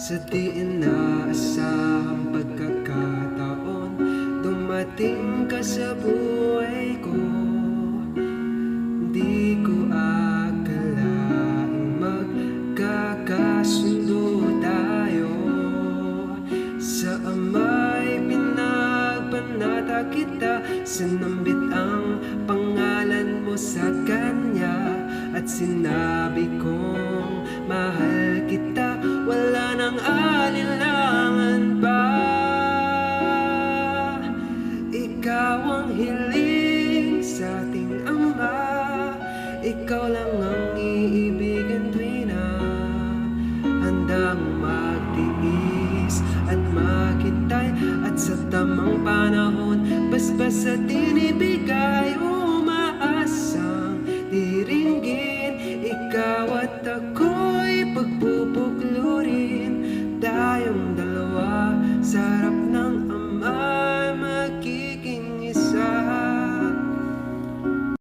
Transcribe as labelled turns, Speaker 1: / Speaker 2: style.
Speaker 1: Sa di inaasahang pagkakataon, dumating ka sa buhay ko. Di ko akalaing magkakasundo tayo. Sa Ama'y pinagpanata kita, sinambit ang pangalan mo sa Kanya. At sinabi kong mahal kita, wala nang alinlangan pa. Ikaw ang hiling sa ating Ama, ikaw lang ang iibigin tuwi na handang magtiis at maghintay. At sa tamang panahon, basbas at inibigay, umaasang diringgin. Ikaw at ako'y pagpupunan